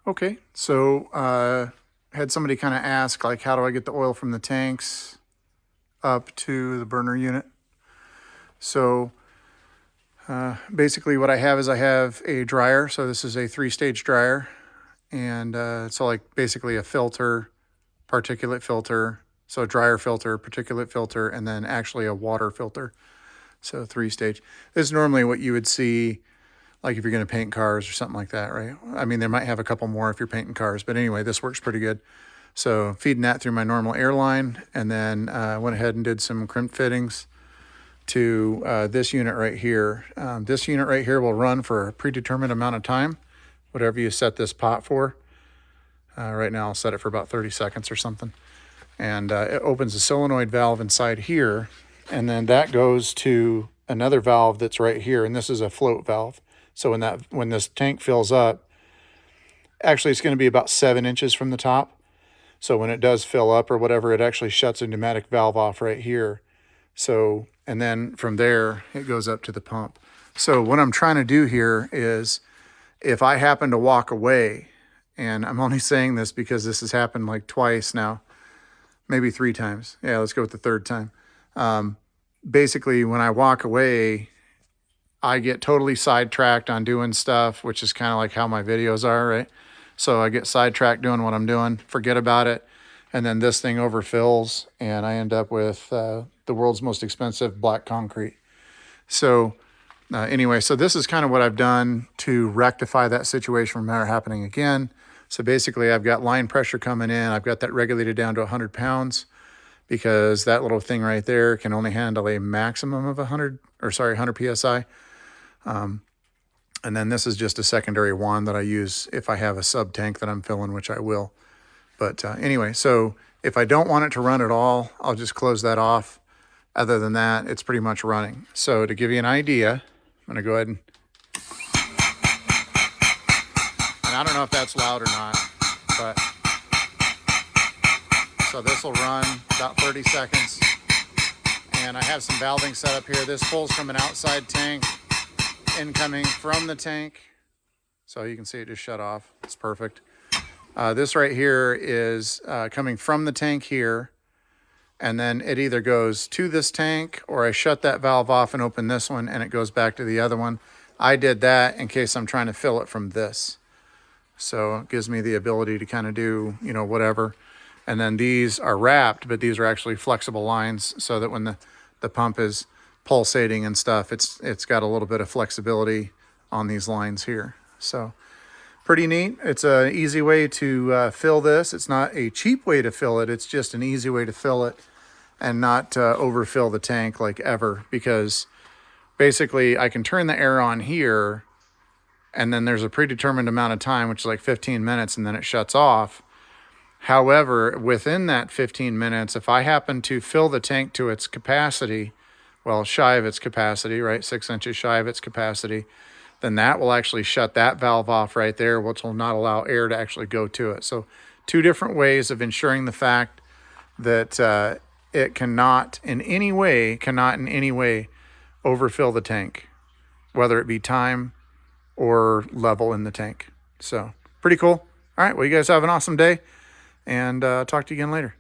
Okay, so had somebody kind of ask, like, how do I get the oil from the tanks up to the burner unit? So basically what I have is I have a dryer. So this is a 3-stage dryer. And so like basically a filter, particulate filter, so a dryer filter, particulate filter, and then actually a water filter. So 3-stage. This is normally what you would see like if you're going to paint cars or something like that, right? I mean, they might have a couple more if you're painting cars, but anyway, this works pretty good. So feeding that through my normal air line, and then went ahead and did some crimp fittings to this unit right here. This unit right here will run for a predetermined amount of time, whatever you set this pot for. Right now I'll set it for about 30 seconds or something. And it opens a solenoid valve inside here, and then that goes to another valve that's right here, and this is a float valve. So when this tank fills up, actually it's going to be about 7 inches from the top. So when it does fill up or whatever, it actually shuts a pneumatic valve off right here. So, and then from there, it goes up to the pump. So what I'm trying to do here is, if I happen to walk away, and I'm only saying this because this has happened like twice now, maybe 3 times. Yeah, let's go with the 3rd time. Basically, when I walk away, I get totally sidetracked on doing stuff, which is kind of like how my videos are, right? So I get sidetracked doing what I'm doing, forget about it, and then this thing overfills, and I end up with the world's most expensive black concrete. So anyway, so this is kind of what I've done to rectify that situation from ever happening again. So basically, I've got line pressure coming in. I've got that regulated down to 100 pounds because that little thing right there can only handle a maximum of 100 PSI. And then this is just a secondary wand that I use if I have a sub tank that I'm filling, which I will. But anyway, so if I don't want it to run at all, I'll just close that off. Other than that, it's pretty much running. So to give you an idea, I'm gonna go ahead and I don't know if that's loud or not, but so this will run about 30 seconds. And I have some valving set up here. This pulls from an outside tank, incoming from the tank. So you can see it just shut off. It's perfect. This right here is coming from the tank here. And then it either goes to this tank, or I shut that valve off and open this one and it goes back to the other one. I did that in case I'm trying to fill it from this. So it gives me the ability to kind of do, you know, whatever. And then these are wrapped, but these are actually flexible lines so that when the pump is pulsating and stuff, it's got a little bit of flexibility on these lines here. So pretty neat. It's an easy way to fill this. It's not a cheap way to fill it. It's just an easy way to fill it and not overfill the tank like ever, because basically I can turn the air on here and then there's a predetermined amount of time, which is like 15 minutes, and then it shuts off. However, within that 15 minutes, if I happen to fill the tank to its capacity, well, shy of its capacity, right, 6 inches shy of its capacity, then that will actually shut that valve off right there, which will not allow air to actually go to it. So 2 different ways of ensuring the fact that it cannot in any way overfill the tank, whether it be time or level in the tank. So pretty cool. All right, well, you guys have an awesome day, and talk to you again later.